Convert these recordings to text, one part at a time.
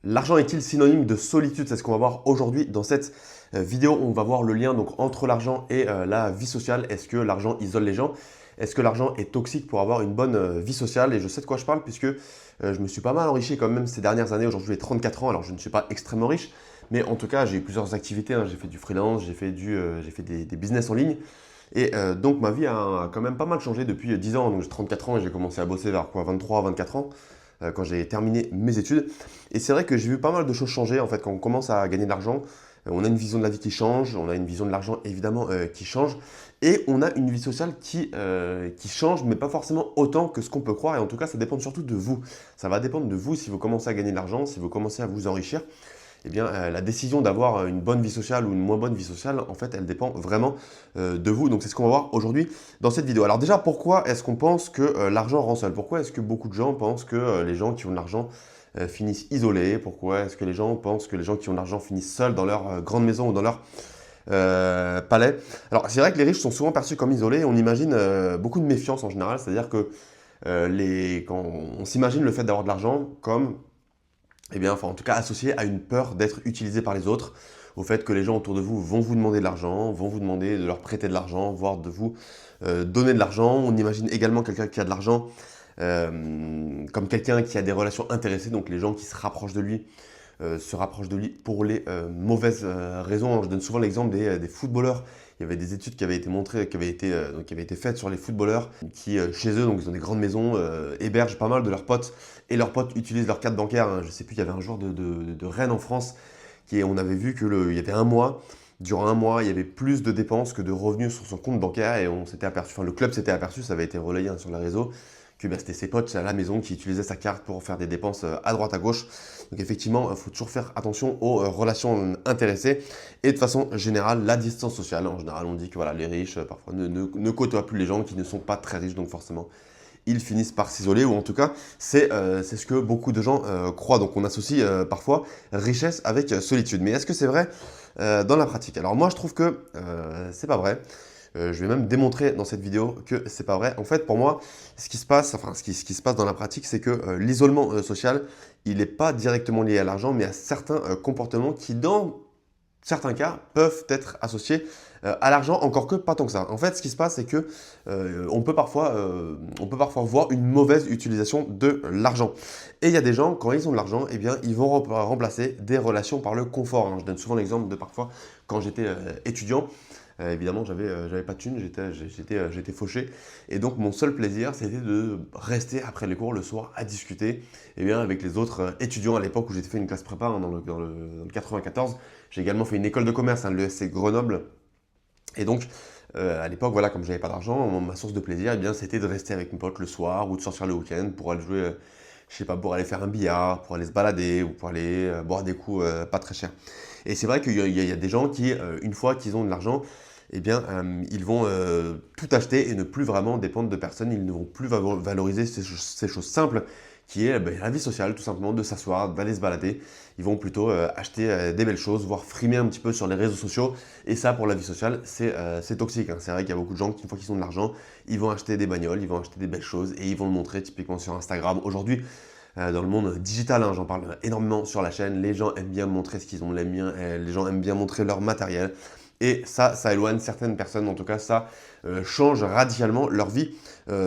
L'argent est-il synonyme de solitude? C'est ce qu'on va voir aujourd'hui dans cette vidéo. On va voir le lien donc, entre l'argent et la vie sociale. Est-ce que l'argent isole les gens? Est-ce que l'argent est toxique pour avoir une bonne vie sociale? Et je sais de quoi je parle puisque je me suis pas mal enrichi quand même ces dernières années. Aujourd'hui, j'ai 34 ans, alors je ne suis pas extrêmement riche. Mais en tout cas, j'ai eu plusieurs activités. J'ai fait du freelance, j'ai fait des business en ligne. Et donc, ma vie a quand même pas mal changé depuis 10 ans. Donc, j'ai 34 ans et j'ai commencé à bosser vers quoi, 23, 24 ans quand j'ai terminé mes études. Et c'est vrai que j'ai vu pas mal de choses changer en fait quand on commence à gagner de l'argent. On a une vision de la vie qui change, on a une vision de l'argent évidemment qui change, et on a une vie sociale qui change, mais pas forcément autant que ce qu'on peut croire. Et en tout cas, ça dépend surtout de vous. Ça va dépendre de vous si vous commencez à gagner de l'argent, si vous commencez à vous enrichir. Eh bien, la décision d'avoir une bonne vie sociale ou une moins bonne vie sociale, en fait, elle dépend vraiment de vous. Donc, c'est ce qu'on va voir aujourd'hui dans cette vidéo. Alors déjà, pourquoi est-ce qu'on pense que l'argent rend seul? Pourquoi est-ce que beaucoup de gens pensent que les gens qui ont de l'argent finissent isolés? Pourquoi est-ce que les gens pensent que les gens qui ont de l'argent finissent seuls dans leur grande maison ou dans leur palais? Alors, c'est vrai que les riches sont souvent perçus comme isolés. On imagine beaucoup de méfiance en général. C'est-à-dire que quand on s'imagine le fait d'avoir de l'argent comme eh bien, enfin, en tout cas, associé à une peur d'être utilisé par les autres, au fait que les gens autour de vous vont vous demander de l'argent, vont vous demander de leur prêter de l'argent, voire de vous donner de l'argent. On imagine également quelqu'un qui a de l'argent comme quelqu'un qui a des relations intéressées, donc les gens qui se rapprochent de lui pour les mauvaises raisons. Je donne souvent l'exemple des footballeurs. Il y avait des études qui avaient été montrées, qui avaient été faites sur les footballeurs qui, chez eux, donc ils ont des grandes maisons, hébergent pas mal de leurs potes et leurs potes utilisent leur carte bancaire. Je ne sais plus, il y avait un joueur de Rennes en France on avait vu qu'il y avait un mois, durant un mois, il y avait plus de dépenses que de revenus sur son compte bancaire et on s'était aperçu, enfin le club s'était aperçu, ça avait été relayé sur les réseaux, que c'était ses potes à la maison qui utilisaient sa carte pour faire des dépenses à droite à gauche. Donc effectivement, il faut toujours faire attention aux relations intéressées et de façon générale, la distance sociale. En général, on dit que voilà, les riches parfois ne côtoient plus les gens qui ne sont pas très riches, donc forcément ils finissent par s'isoler, ou en tout cas, c'est ce que beaucoup de gens croient. Donc on associe parfois richesse avec solitude. Mais est-ce que c'est vrai dans la pratique? Alors moi, je trouve que c'est pas vrai. Je vais même démontrer dans cette vidéo que c'est pas vrai. En fait, pour moi, ce qui se passe, ce qui se passe dans la pratique, c'est que l'isolement social, il n'est pas directement lié à l'argent, mais à certains comportements qui, dans certains cas, peuvent être associés à l'argent, encore que pas tant que ça. En fait, ce qui se passe, c'est que on peut parfois voir une mauvaise utilisation de l'argent. Et il y a des gens, quand ils ont de l'argent, eh bien, ils vont remplacer des relations par le confort. Je donne souvent l'exemple de parfois, quand j'étais étudiant, évidemment, j'avais pas de thunes, j'étais fauché. Et donc, mon seul plaisir, c'était de rester après les cours le soir à discuter avec les autres étudiants à l'époque où j'étais fait une classe prépa dans le 94. J'ai également fait une école de commerce, l'ESC Grenoble. Et donc, à l'époque, voilà, comme je n'avais pas d'argent, ma source de plaisir, c'était de rester avec mes potes le soir ou de sortir le week-end pour aller jouer, je sais pas, pour aller faire un billard, pour aller se balader ou pour aller boire des coups pas très chers. Et c'est vrai qu'il y a des gens qui, une fois qu'ils ont de l'argent, ils vont tout acheter et ne plus vraiment dépendre de personne. Ils ne vont plus valoriser ces choses simples qui est la vie sociale, tout simplement, de s'asseoir, d'aller se balader. Ils vont plutôt acheter des belles choses, voire frimer un petit peu sur les réseaux sociaux. Et ça, pour la vie sociale, c'est toxique. C'est vrai qu'il y a beaucoup de gens qui, une fois qu'ils ont de l'argent, ils vont acheter des bagnoles, ils vont acheter des belles choses et ils vont le montrer typiquement sur Instagram. Aujourd'hui, dans le monde digital, j'en parle énormément sur la chaîne. Les gens aiment bien montrer ce qu'ils ont, les gens aiment bien montrer leur matériel. Et ça éloigne certaines personnes, en tout cas ça change radicalement leur vie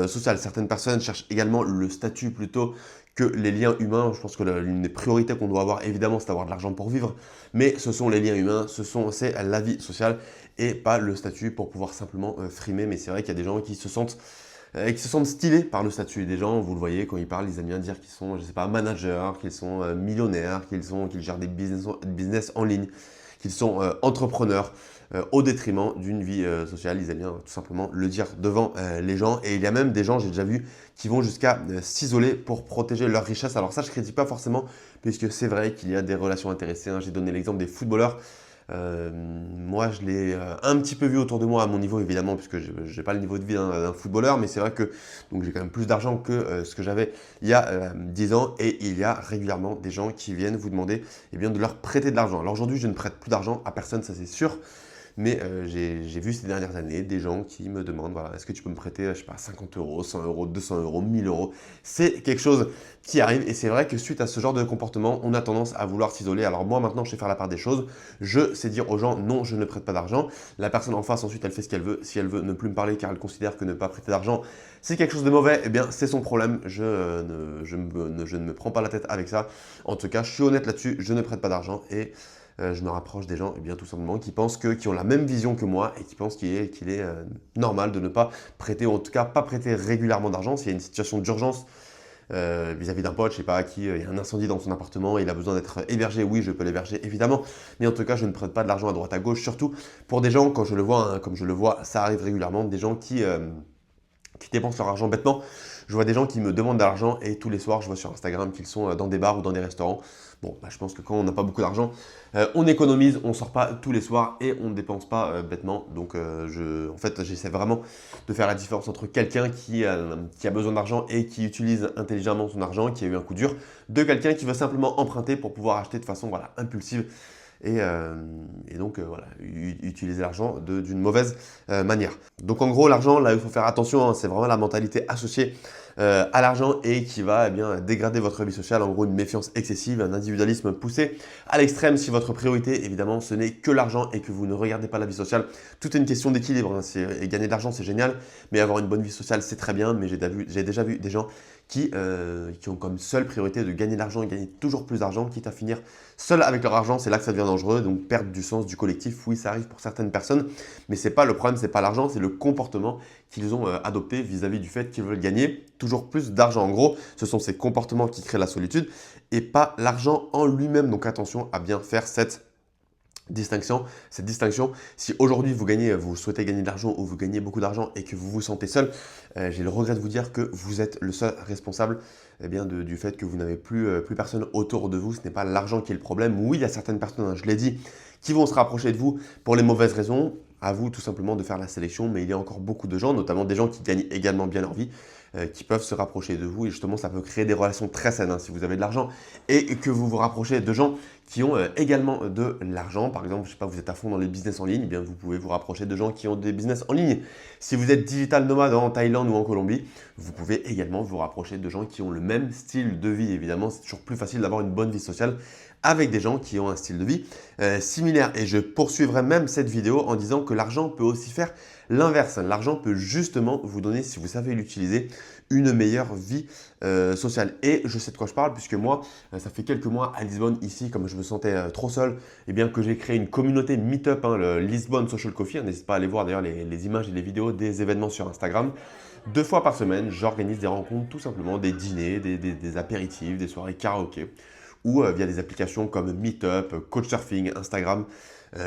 sociale. Certaines personnes cherchent également le statut plutôt que les liens humains. Je pense que l'une des priorités qu'on doit avoir, évidemment, c'est d'avoir de l'argent pour vivre, mais ce sont les liens humains, c'est la vie sociale et pas le statut pour pouvoir simplement frimer. Mais c'est vrai qu'il y a des gens qui se sentent stylés par le statut. Des gens, vous le voyez, quand ils parlent, ils aiment bien dire qu'ils sont, je sais pas, managers, qu'ils sont millionnaires, qu'ils gèrent des business en ligne, qu'ils sont entrepreneurs au détriment d'une vie sociale. Ils aiment bien tout simplement le dire devant les gens. Et il y a même des gens, j'ai déjà vu, qui vont jusqu'à s'isoler pour protéger leur richesse. Alors ça, je ne critique pas forcément, puisque c'est vrai qu'il y a des relations intéressées. J'ai donné l'exemple des footballeurs. Moi, je l'ai un petit peu vu autour de moi à mon niveau, évidemment, puisque je n'ai pas le niveau de vie d'un footballeur, mais c'est vrai que j'ai quand même plus d'argent que ce que j'avais il y a 10 ans, et il y a régulièrement des gens qui viennent vous demander de leur prêter de l'argent. Alors aujourd'hui, je ne prête plus d'argent à personne, ça c'est sûr, mais j'ai vu ces dernières années des gens qui me demandent, voilà, est-ce que tu peux me prêter, je sais pas, 50 euros, 100 euros, 200 euros, 1000 euros. C'est quelque chose qui arrive et c'est vrai que suite à ce genre de comportement, on a tendance à vouloir s'isoler. Alors moi maintenant, je sais faire la part des choses. Je sais dire aux gens, non, je ne prête pas d'argent. La personne en face, ensuite, elle fait ce qu'elle veut. Si elle veut ne plus me parler car elle considère que ne pas prêter d'argent, c'est quelque chose de mauvais, eh bien, c'est son problème. Je ne me prends pas la tête avec ça. En tout cas, je suis honnête là-dessus, je ne prête pas d'argent et je me rapproche des gens, eh bien, tout simplement, qui pensent qui ont la même vision que moi et qui pensent qu'il est normal de ne pas prêter, ou en tout cas pas prêter régulièrement d'argent. S'il y a une situation d'urgence vis-à-vis d'un pote, je sais pas, il y a un incendie dans son appartement, il a besoin d'être hébergé, oui, je peux l'héberger, évidemment. Mais en tout cas, je ne prête pas de l'argent à droite à gauche, surtout pour des gens, quand je le vois, hein, comme je le vois, ça arrive régulièrement, des gens qui dépensent leur argent bêtement. Je vois des gens qui me demandent de l'argent et tous les soirs, je vois sur Instagram qu'ils sont dans des bars ou dans des restaurants. Bon, bah, je pense que quand on n'a pas beaucoup d'argent, on économise, on ne sort pas tous les soirs et on ne dépense pas bêtement. Donc, en fait, j'essaie vraiment de faire la différence entre quelqu'un qui a besoin d'argent et qui utilise intelligemment son argent, qui a eu un coup dur, de quelqu'un qui veut simplement emprunter pour pouvoir acheter de façon voilà, impulsive et donc voilà, utiliser l'argent d'une mauvaise manière. Donc en gros, l'argent, là, il faut faire attention, hein, c'est vraiment la mentalité associée à l'argent et qui va eh bien, dégrader votre vie sociale. En gros, une méfiance excessive, un individualisme poussé à l'extrême si votre priorité, évidemment, ce n'est que l'argent et que vous ne regardez pas la vie sociale. Tout est une question d'équilibre. Hein. Et gagner de l'argent, c'est génial, mais avoir une bonne vie sociale, c'est très bien. Mais j'ai déjà vu des gens qui ont comme seule priorité de gagner de l'argent et gagner toujours plus d'argent, quitte à finir seul avec leur argent. C'est là que ça devient dangereux, donc perdre du sens du collectif. Oui, ça arrive pour certaines personnes, mais c'est pas le problème, c'est pas l'argent, c'est le comportement qu'ils ont adopté vis-à-vis du fait qu'ils veulent gagner toujours plus d'argent. En gros, ce sont ces comportements qui créent la solitude et pas l'argent en lui-même. Donc attention à bien faire cette distinction. Si aujourd'hui vous souhaitez gagner de l'argent ou vous gagnez beaucoup d'argent et que vous vous sentez seul, j'ai le regret de vous dire que vous êtes le seul responsable eh bien, du fait que vous n'avez plus personne autour de vous. Ce n'est pas l'argent qui est le problème. Oui, il y a certaines personnes, hein, je l'ai dit, qui vont se rapprocher de vous pour les mauvaises raisons. À vous tout simplement de faire la sélection, mais il y a encore beaucoup de gens, notamment des gens qui gagnent également bien leur vie, qui peuvent se rapprocher de vous et justement ça peut créer des relations très saines hein, si vous avez de l'argent et que vous vous rapprochez de gens qui ont également de l'argent. Par exemple, je sais pas, vous êtes à fond dans les business en ligne, eh bien vous pouvez vous rapprocher de gens qui ont des business en ligne. Si vous êtes digital nomade en Thaïlande ou en Colombie, vous pouvez également vous rapprocher de gens qui ont le même style de vie. Évidemment, c'est toujours plus facile d'avoir une bonne vie sociale avec des gens qui ont un style de vie similaire. Et je poursuivrai même cette vidéo en disant que l'argent peut aussi faire l'inverse. L'argent peut justement vous donner, si vous savez l'utiliser, une meilleure vie sociale. Et je sais de quoi je parle puisque moi, ça fait quelques mois à Lisbonne, ici, comme je me sentais trop seul, et bien que j'ai créé une communauté Meetup, hein, le Lisbonne Social Coffee. N'hésite pas à aller voir d'ailleurs les images et les vidéos des événements sur Instagram. 2 fois par semaine, j'organise des rencontres, tout simplement, des dîners, des apéritifs, des soirées karaoké ou via des applications comme Meetup, Couchsurfing, Instagram,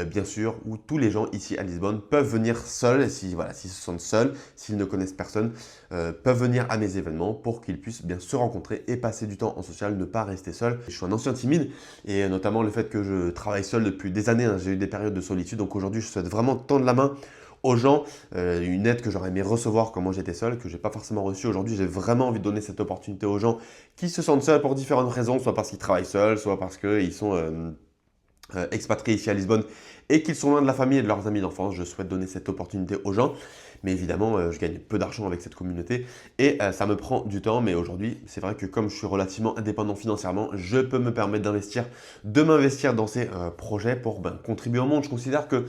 bien sûr, où tous les gens ici à Lisbonne peuvent venir seuls, s'ils se sentent seuls, s'ils ne connaissent personne, peuvent venir à mes événements pour qu'ils puissent bien se rencontrer et passer du temps en social, ne pas rester seul. Je suis un ancien timide et notamment le fait que je travaille seul depuis des années, hein, j'ai eu des périodes de solitude, donc aujourd'hui je souhaite vraiment tendre la main aux gens, une aide que j'aurais aimé recevoir quand moi j'étais seul, que je n'ai pas forcément reçu. Aujourd'hui, j'ai vraiment envie de donner cette opportunité aux gens qui se sentent seuls pour différentes raisons, soit parce qu'ils travaillent seuls, soit parce qu'ils sont expatriés ici à Lisbonne et qu'ils sont loin de la famille et de leurs amis d'enfance. Je souhaite donner cette opportunité aux gens. Mais évidemment, je gagne peu d'argent avec cette communauté et ça me prend du temps. Mais aujourd'hui, c'est vrai que comme je suis relativement indépendant financièrement, je peux me permettre de m'investir dans ces projets pour contribuer au monde. Je considère que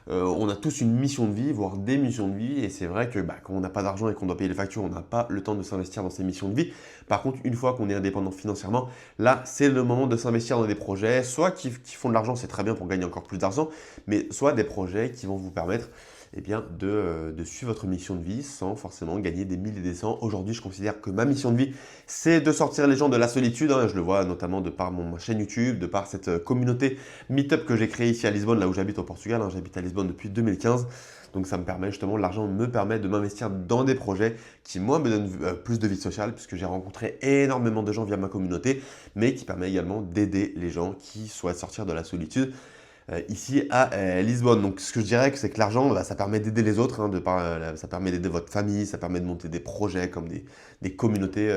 on a tous une mission de vie, voire des missions de vie, et c'est vrai que quand on n'a pas d'argent et qu'on doit payer les factures, on n'a pas le temps de s'investir dans ces missions de vie. Par contre, une fois qu'on est indépendant financièrement, là, c'est le moment de s'investir dans des projets, soit qui font de l'argent, c'est très bien pour gagner encore plus d'argent, mais soit des projets qui vont vous permettre eh bien, de suivre votre mission de vie sans forcément gagner des milliers et des cents. Aujourd'hui, je considère que ma mission de vie, c'est de sortir les gens de la solitude. Hein. Je le vois notamment de par ma chaîne YouTube, de par cette communauté Meetup que j'ai créée ici à Lisbonne, là où j'habite au Portugal. Hein. J'habite à Lisbonne depuis 2015. Donc ça me permet justement, l'argent me permet de m'investir dans des projets qui moi me donnent plus de vie sociale puisque j'ai rencontré énormément de gens via ma communauté, mais qui permet également d'aider les gens qui souhaitent sortir de la solitude. ici à Lisbonne. Donc ce que je dirais, c'est que l'argent, bah, ça permet d'aider les autres, hein, ça permet d'aider votre famille, ça permet de monter des projets comme des communautés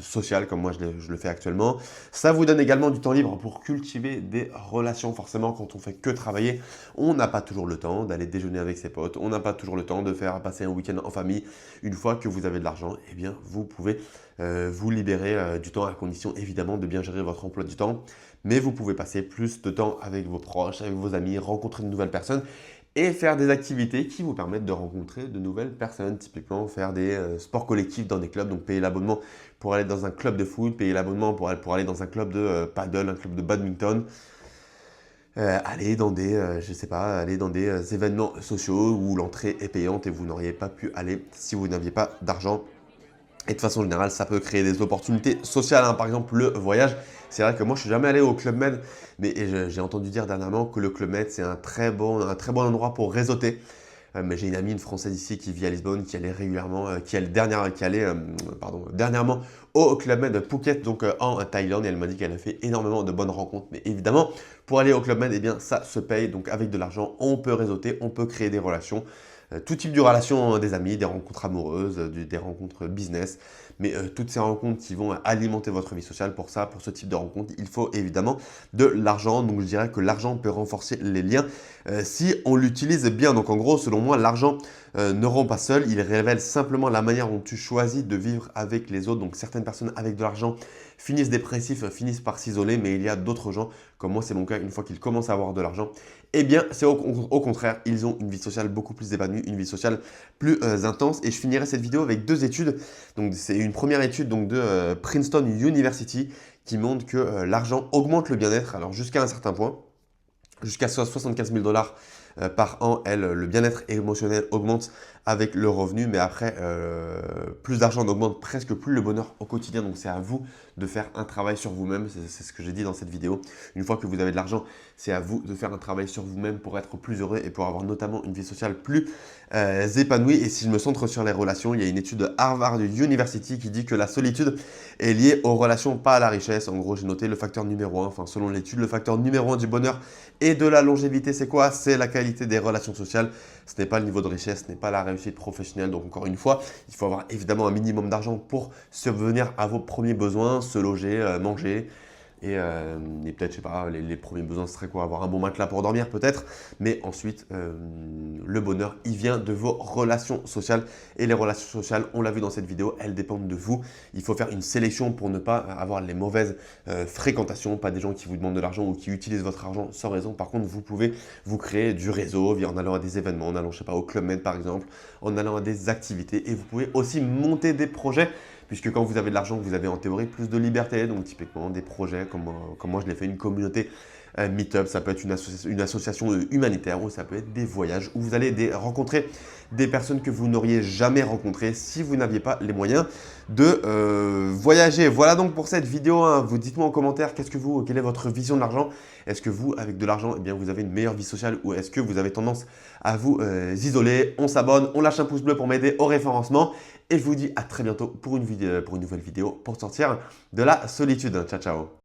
sociales comme moi je le fais actuellement. Ça vous donne également du temps libre pour cultiver des relations. Forcément, quand on fait que travailler, on n'a pas toujours le temps d'aller déjeuner avec ses potes, on n'a pas toujours le temps de faire passer un week-end en famille. Une fois que vous avez de l'argent, eh bien vous pouvez vous libérer du temps à condition évidemment de bien gérer votre emploi du temps. Mais vous pouvez passer plus de temps avec vos proches, avec vos amis, rencontrer de nouvelles personnes et faire des activités qui vous permettent de rencontrer de nouvelles personnes. Typiquement, faire des sports collectifs dans des clubs, donc payer l'abonnement pour aller dans un club de foot, payer l'abonnement pour aller dans un club de paddle, un club de badminton. Aller dans des, je sais pas, aller dans des événements sociaux où l'entrée est payante et vous n'auriez pas pu aller si vous n'aviez pas d'argent. Et de façon générale, ça peut créer des opportunités sociales, hein. Par exemple, le voyage. C'est vrai que moi, je suis jamais allé au Club Med, mais j'ai entendu dire dernièrement que le Club Med, c'est un très bon endroit pour réseauter. Mais j'ai une amie, une Française ici, qui vit à Lisbonne, qui allait régulièrement, dernièrement au Club Med Phuket, donc en Thaïlande, et elle m'a dit qu'elle a fait énormément de bonnes rencontres. Mais évidemment, pour aller au Club Med, eh bien, ça se paye. Donc avec de l'argent, on peut réseauter, on peut créer des relations. Tout type de relations, hein, des amis, des rencontres amoureuses, des rencontres business, mais toutes ces rencontres qui vont alimenter votre vie sociale. Pour ça, pour ce type de rencontre, il faut évidemment de l'argent. Donc je dirais que l'argent peut renforcer les liens si on l'utilise bien. Donc en gros, selon moi, l'argent ne rend pas seul, il révèle simplement la manière dont tu choisis de vivre avec les autres. Donc certaines personnes avec de l'argent finissent dépressifs, finissent par s'isoler, mais il y a d'autres gens, comme moi c'est mon cas, une fois qu'ils commencent à avoir de l'argent, eh bien c'est au contraire, ils ont une vie sociale beaucoup plus épanouie, une vie sociale plus intense. Et je finirai cette vidéo avec deux études. Donc c'est une première étude donc, de Princeton University qui montre que l'argent augmente le bien-être, alors jusqu'à un certain point, jusqu'à 75 000 dollars par an, le bien-être émotionnel augmente avec le revenu, mais après, plus d'argent n'augmente presque plus le bonheur au quotidien. Donc c'est à vous de faire un travail sur vous-même, c'est ce que j'ai dit dans cette vidéo. Une fois que vous avez de l'argent, c'est à vous de faire un travail sur vous-même pour être plus heureux et pour avoir notamment une vie sociale plus épanouie. Et si je me centre sur les relations, il y a une étude de Harvard University qui dit que la solitude est liée aux relations, pas à la richesse. En gros, j'ai noté le facteur numéro 1, enfin selon l'étude, le facteur numéro 1 du bonheur et de la longévité, c'est quoi? C'est la qualité des relations sociales. Ce n'est pas le niveau de richesse, ce n'est pas la réussite professionnelle. Donc encore une fois, il faut avoir évidemment un minimum d'argent pour subvenir à vos premiers besoins, se loger, manger. Et peut-être, je sais pas, les premiers besoins seraient quoi? Avoir un bon matelas pour dormir peut-être. Mais ensuite, le bonheur, il vient de vos relations sociales. Et les relations sociales, on l'a vu dans cette vidéo, elles dépendent de vous. Il faut faire une sélection pour ne pas avoir les mauvaises fréquentations, pas des gens qui vous demandent de l'argent ou qui utilisent votre argent sans raison. Par contre, vous pouvez vous créer du réseau en allant à des événements, en allant, je sais pas, au Club Med par exemple, en allant à des activités. Et vous pouvez aussi monter des projets. Puisque quand vous avez de l'argent, vous avez en théorie plus de liberté. Donc typiquement des projets comme moi je l'ai fait, une communauté Meetup, ça peut être une association humanitaire ou ça peut être des voyages où vous allez rencontrer des personnes que vous n'auriez jamais rencontrées si vous n'aviez pas les moyens de voyager. Voilà donc pour cette vidéo, hein. Vous dites-moi en commentaire quelle est votre vision de l'argent. Est-ce que vous, avec de l'argent, eh bien, vous avez une meilleure vie sociale ou est-ce que vous avez tendance à vous isoler? On s'abonne, on lâche un pouce bleu pour m'aider au référencement et je vous dis à très bientôt pour une nouvelle vidéo pour sortir de la solitude. Ciao, ciao!